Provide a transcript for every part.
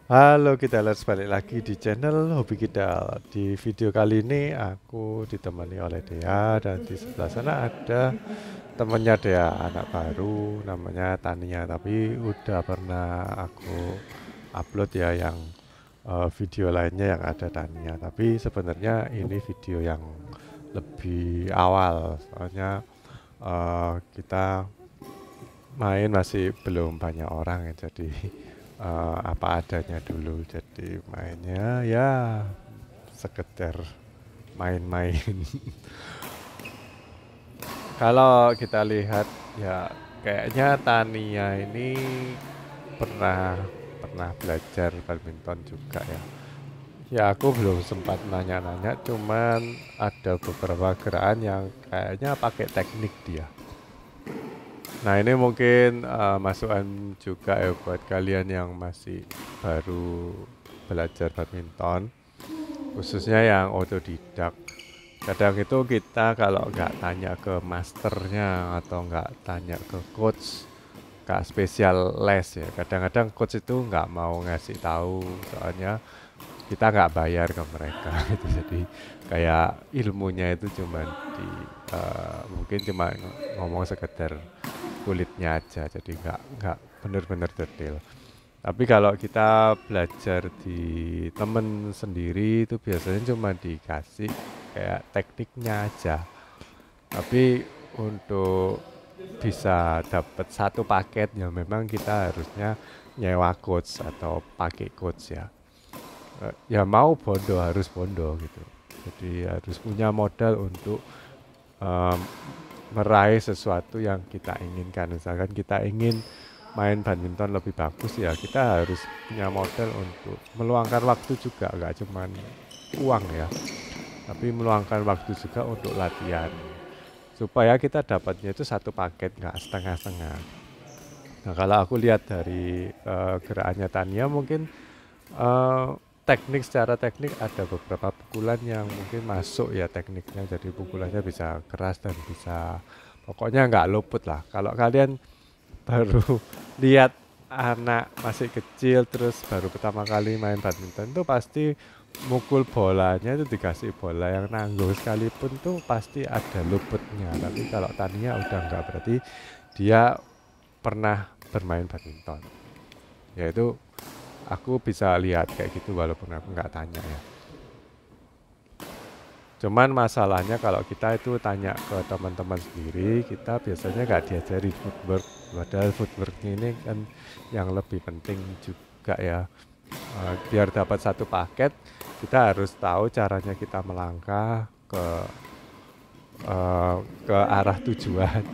Halo, kita harus balik lagi di channel Hobi Kita. Di video kali ini aku ditemani oleh Dea dan di sebelah sana ada temannya Dea, anak baru namanya Tania. Tapi udah pernah aku upload ya yang video lainnya yang ada Tania. Tapi sebenarnya ini video yang lebih awal, soalnya kita main masih belum banyak orang ya, jadi apa adanya dulu. Jadi mainnya ya sekedar main-main. Kalau kita lihat ya kayaknya Tania ini pernah pernah belajar badminton juga ya. Ya aku belum sempat nanya-nanya, cuman ada beberapa gerakan yang kayaknya pakai teknik dia. Nah ini mungkin masukan juga ya buat kalian yang masih baru belajar badminton, khususnya yang otodidak. Kadang itu kita kalau nggak tanya ke masternya atau nggak tanya ke coach, nggak spesial les ya. Kadang-kadang coach itu nggak mau ngasih tahu, soalnya kita nggak bayar ke mereka gitu. Jadi kayak ilmunya itu cuma mungkin cuma ngomong sekedar kulitnya aja, jadi nggak benar-benar detail. Tapi kalau kita belajar di temen sendiri itu biasanya cuma dikasih kayak tekniknya aja. Tapi untuk bisa dapat satu paket ya memang kita harusnya nyewa coach atau pakai coach ya. Ya mau bondo harus bondo gitu. Jadi harus punya modal untuk em, meraih sesuatu yang kita inginkan. Misalkan kita ingin main badminton lebih bagus ya kita harus punya modal untuk meluangkan waktu juga, nggak cuman uang ya, tapi meluangkan waktu juga untuk latihan supaya kita dapatnya itu satu paket, nggak setengah-setengah. Nah kalau aku lihat dari gerakannya Tania mungkin eh, secara teknik ada beberapa pukulan yang mungkin masuk ya tekniknya, jadi pukulannya bisa keras dan bisa pokoknya nggak luput lah. Kalau kalian baru lihat anak masih kecil terus baru pertama kali main badminton tuh pasti mukul bolanya itu dikasih bola yang nanggung sekalipun tuh pasti ada luputnya. Tapi kalau Tania udah enggak, berarti dia pernah bermain badminton. Yaitu aku bisa lihat kayak gitu walaupun aku nggak tanya ya. Cuman masalahnya kalau kita itu tanya ke teman-teman sendiri, kita biasanya nggak diajari footwork. Padahal footwork ini kan yang lebih penting juga ya. Biar dapat satu paket, kita harus tahu caranya kita melangkah ke arah tujuan.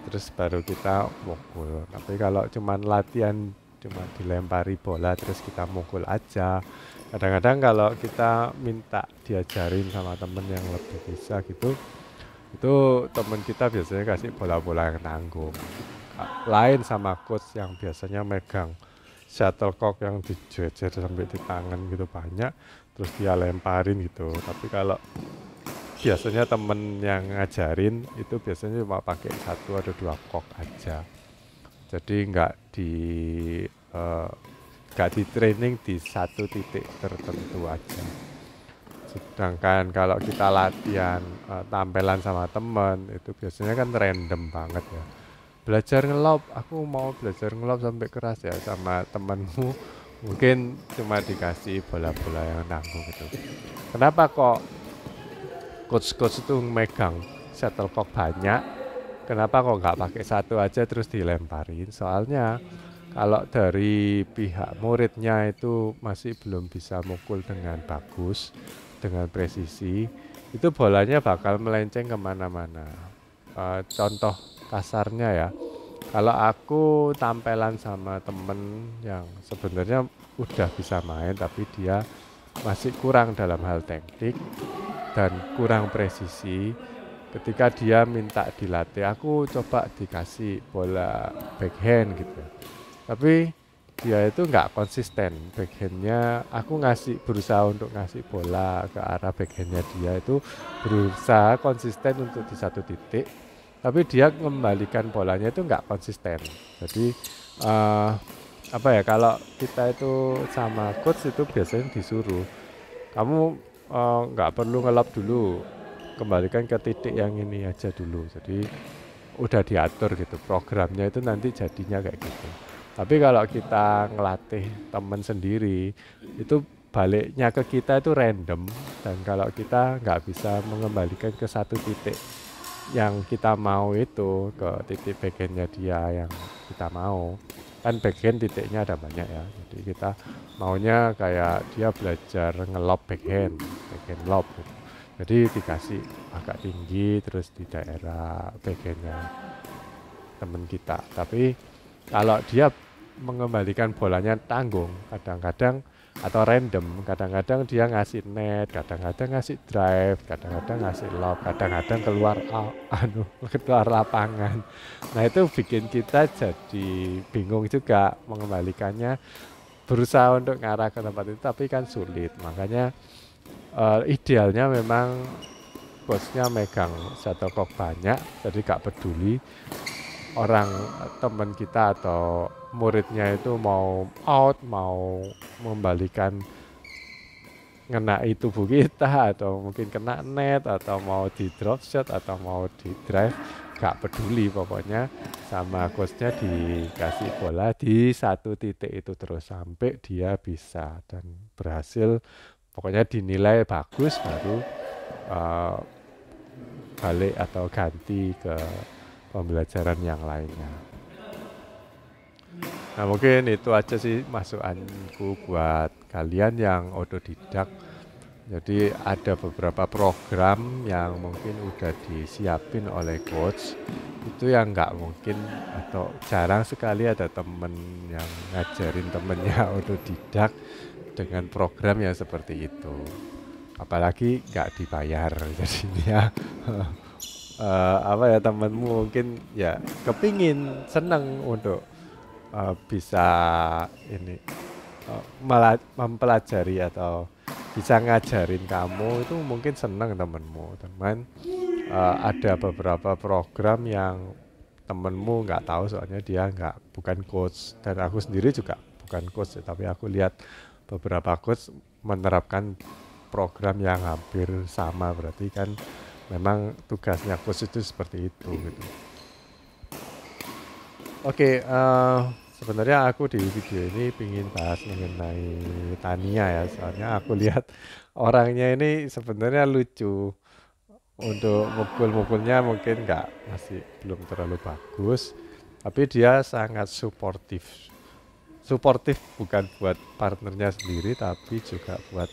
Terus baru kita mukul. Tapi kalau cuman latihan, cuma dilempari bola terus kita mukul aja. Kadang-kadang kalau kita minta diajarin sama temen yang lebih bisa gitu, itu temen kita biasanya kasih bola-bola yang tanggung. Lain sama coach yang biasanya megang shuttlecock yang dijejer sampai di tangan gitu banyak, terus dia lemparin gitu. Tapi kalau biasanya temen yang ngajarin itu biasanya cuma pakai satu atau dua kok aja. Jadi eh, nggak di training di satu titik tertentu aja. Sedangkan kalau kita latihan tampilan sama temen itu biasanya kan random banget ya. Belajar ngelob, aku mau belajar ngelob sampai keras ya sama temenmu, mungkin cuma dikasih bola-bola yang tanggung gitu. Kenapa kok coach-coach itu megang shuttlecock banyak? Kenapa kok nggak pakai satu aja terus dilemparin? Soalnya kalau dari pihak muridnya itu masih belum bisa mukul dengan bagus, dengan presisi, itu bolanya bakal melenceng kemana-mana. Contoh kasarnya ya, kalau aku tampelan sama temen yang sebenarnya udah bisa main, tapi dia masih kurang dalam hal teknik dan kurang presisi. Ketika dia minta dilatih, aku coba dikasih bola backhand gitu. Tapi dia itu nggak konsisten backhandnya. Aku berusaha untuk ngasih bola ke arah backhandnya, dia itu berusaha konsisten untuk di satu titik. Tapi dia mengembalikan bolanya itu nggak konsisten. Jadi uh, apa ya, kalau kita itu sama coach itu biasanya disuruh kamu nggak perlu ngelap dulu, kembalikan ke titik yang ini aja dulu. Jadi udah diatur gitu programnya itu nanti jadinya kayak gitu. Tapi kalau kita ngelatih temen sendiri itu baliknya ke kita itu random, dan kalau kita nggak bisa mengembalikan ke satu titik yang kita mau itu ke titik backendnya dia yang kita mau, kan backend titiknya ada banyak ya, jadi kita maunya kayak dia belajar ngelob backend lob gitu. Jadi dikasih agak tinggi terus di daerah backendnya temen kita. Tapi kalau dia mengembalikan bolanya tanggung, kadang-kadang atau random, kadang-kadang dia ngasih net, kadang-kadang ngasih drive, kadang-kadang ngasih lob, kadang-kadang keluar keluar lapangan. Nah itu bikin kita jadi bingung juga mengembalikannya, berusaha untuk ngarah ke tempat itu tapi kan sulit. Makanya idealnya memang bosnya megang shuttlecock banyak, jadi gak peduli orang teman kita atau muridnya itu mau out, mau membalikan ngenai tubuh kita, atau mungkin kena net, atau mau di drop shot, atau mau di drive, gak peduli, pokoknya sama coachnya dikasih bola di satu titik itu terus sampai dia bisa dan berhasil, pokoknya dinilai bagus baru balik atau ganti ke pembelajaran yang lainnya. Nah mungkin itu aja sih masukanku buat kalian yang otodidak. Jadi ada beberapa program yang mungkin udah disiapin oleh coach, itu yang nggak mungkin atau jarang sekali ada temen yang ngajarin temennya otodidak dengan program yang seperti itu. Apalagi nggak dibayar, jadinya apa ya, temenmu mungkin ya kepingin seneng untuk bisa ini mempelajari atau bisa ngajarin kamu, itu mungkin seneng temenmu. Teman ada beberapa program yang temenmu nggak tahu soalnya dia bukan coach, dan aku sendiri juga bukan coach, tapi aku lihat beberapa coach menerapkan program yang hampir sama, berarti kan memang tugasnya coach itu seperti itu gitu. Oke, sebenarnya aku di video ini ingin bahas mengenai Tania ya, soalnya aku lihat orangnya ini sebenarnya lucu. Untuk mukul-mukulnya mungkin masih belum terlalu bagus, tapi dia sangat suportif. Suportif bukan buat partnernya sendiri, tapi juga buat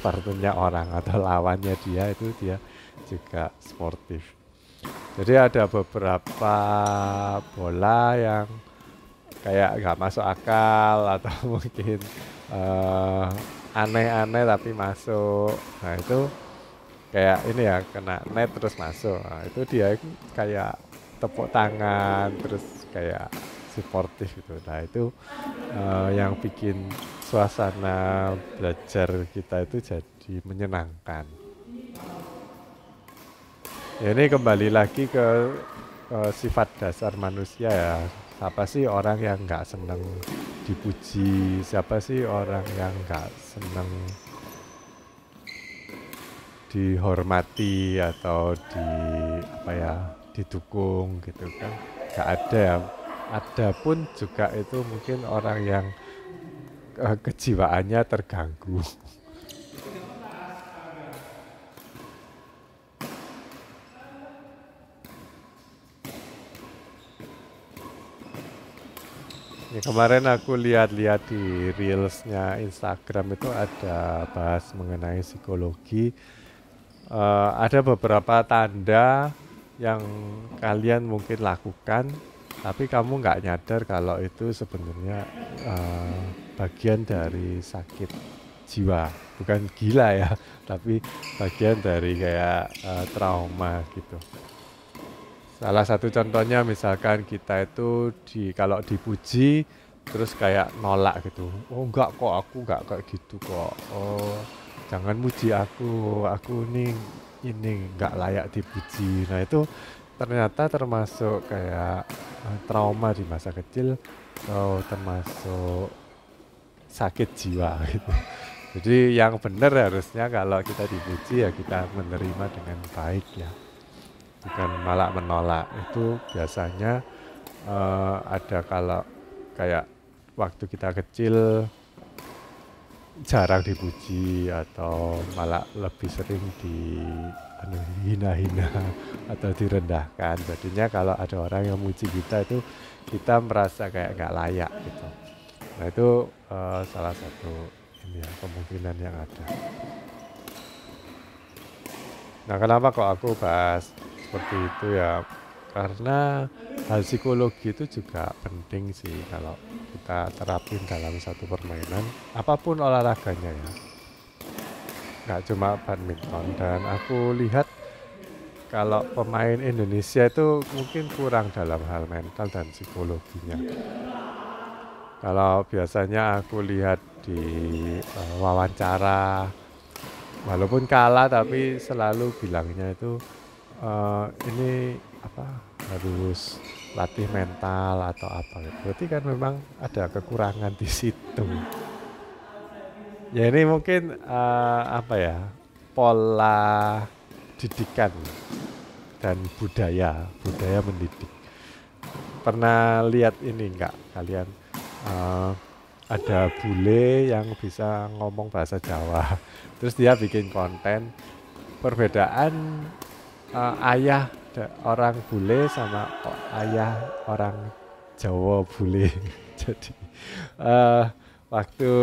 partnernya orang atau lawannya dia, itu dia juga sportif. Jadi ada beberapa bola yang kayak nggak masuk akal atau mungkin aneh-aneh tapi masuk. Nah itu kayak ini ya, kena net terus masuk. Nah, itu dia kayak tepuk tangan terus kayak suportif gitu. Nah itu yang bikin suasana belajar kita itu jadi menyenangkan. Ya, ini kembali lagi ke sifat dasar manusia ya. Siapa sih orang yang nggak seneng dipuji? Siapa sih orang yang nggak seneng dihormati atau didukung gitu kan? Nggak ada ya. Ada pun juga itu mungkin orang yang kejiwaannya terganggu. Ya, kemarin aku lihat-lihat di reelsnya Instagram itu ada bahas mengenai psikologi. Ada beberapa tanda yang kalian mungkin lakukan, tapi kamu nggak nyadar kalau itu sebenarnya bagian dari sakit jiwa, bukan gila ya, tapi bagian dari kayak trauma gitu. Salah satu contohnya misalkan kita itu kalau dipuji terus kayak nolak gitu. Oh enggak kok, aku enggak kayak gitu kok. Oh jangan muji aku ini enggak layak dipuji. Nah itu ternyata termasuk kayak trauma di masa kecil atau termasuk sakit jiwa gitu. Jadi yang benar harusnya kalau kita dipuji ya kita menerima dengan baik ya, bukan malah menolak. Itu biasanya ada kalau kayak waktu kita kecil jarang dipuji atau malah lebih sering dihina-hina atau direndahkan. Jadinya kalau ada orang yang muji kita itu kita merasa kayak nggak layak gitu. Nah itu salah satu ini ya, kemungkinan yang ada. Nah kenapa kok aku bahas seperti itu ya? Karena hal psikologi itu juga penting sih kalau kita terapin dalam satu permainan, apapun olahraganya ya. Nggak cuma badminton, dan aku lihat kalau pemain Indonesia itu mungkin kurang dalam hal mental dan psikologinya. Kalau biasanya aku lihat di wawancara, walaupun kalah tapi selalu bilangnya itu ini apa harus latih mental atau apa gitu. Berarti kan memang ada kekurangan di situ. Ya ini mungkin apa ya, pola didikan dan budaya mendidik. Pernah lihat ini enggak kalian? Ada bule yang bisa ngomong bahasa Jawa, terus dia bikin konten perbedaan ayah orang bule sama ayah orang Jawa bule. Jadi waktu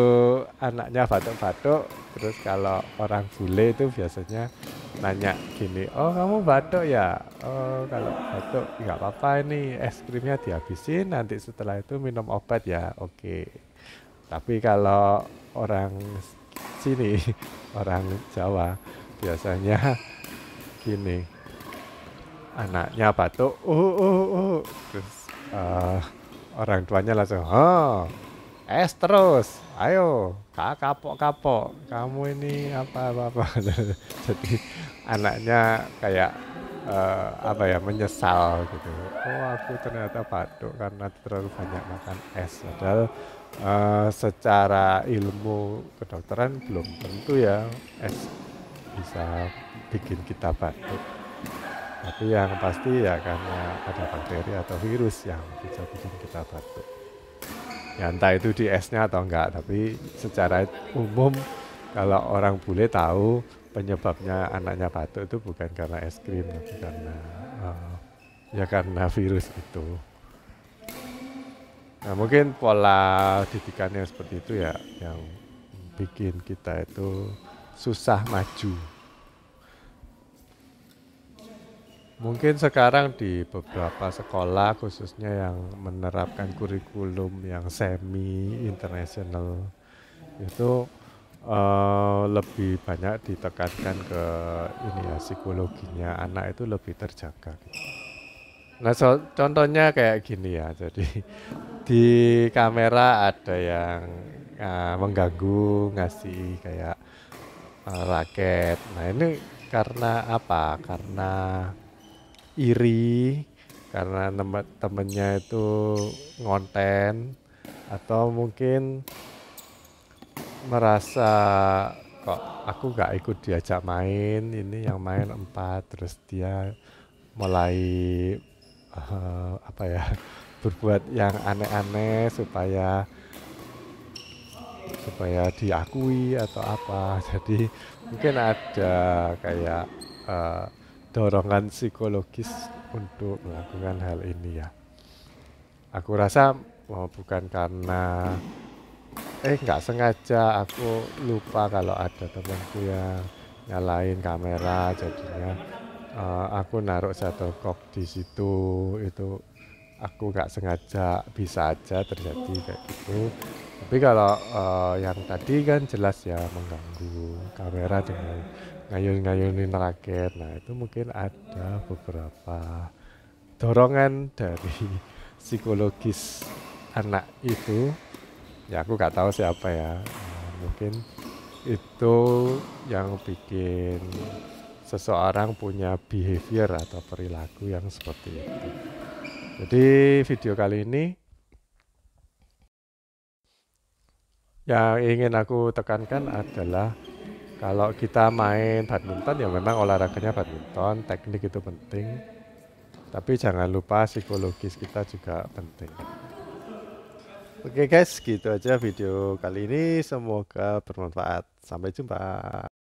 anaknya batuk-batuk, terus kalau orang bule itu biasanya nanya gini, oh kamu batuk ya? Oh kalau batuk nggak apa-apa, ini es krimnya dihabisin, nanti setelah itu minum obat ya, oke. Tapi kalau orang sini, orang Jawa biasanya gini, anaknya batuk, terus orang tuanya langsung, es terus, ayo, kapok, kamu ini apa. Jadi anaknya kayak apa ya, menyesal gitu. Oh aku ternyata batuk karena terlalu banyak makan es. Padahal secara ilmu kedokteran belum tentu ya es bisa bikin kita batuk. Tapi yang pasti ya karena ada bakteri atau virus yang bisa bikin kita batuk. Ya entah itu di esnya atau enggak, tapi secara umum kalau orang bule tahu penyebabnya anaknya batuk itu bukan karena es krim, tapi karena ya karena virus itu. Nah mungkin pola didikannya seperti itu ya yang bikin kita itu susah maju. Mungkin sekarang di beberapa sekolah khususnya yang menerapkan kurikulum yang semi internasional itu lebih banyak ditekankan ke ini ya, psikologinya anak itu lebih terjaga gitu. Nah contohnya kayak gini ya, jadi di kamera ada yang mengganggu ngasih kayak raket. Nah ini karena apa? Karena iri, karena temennya itu ngonten, atau mungkin merasa kok aku gak ikut diajak main, ini yang main 4, terus dia mulai apa ya, berbuat yang aneh-aneh supaya diakui atau apa. Jadi mungkin ada kayak dorongan psikologis untuk melakukan hal ini ya. Aku rasa bukan karena nggak sengaja, aku lupa kalau ada temanku yang nyalain kamera, jadinya aku naruh shuttlecock di situ. Itu aku nggak sengaja, bisa aja terjadi kayak gitu. Tapi kalau yang tadi kan jelas ya mengganggu kamera dengan ngayun-ngayunin raket. Nah itu mungkin ada beberapa dorongan dari psikologis anak itu. Ya aku gak tahu siapa ya. Mungkin itu yang bikin seseorang punya behavior atau perilaku yang seperti itu. Jadi video kali ini yang ingin aku tekankan adalah kalau kita main badminton ya memang olahraganya badminton, teknik itu penting. Tapi jangan lupa psikologis kita juga penting. Oke guys, gitu aja video kali ini. Semoga bermanfaat. Sampai jumpa.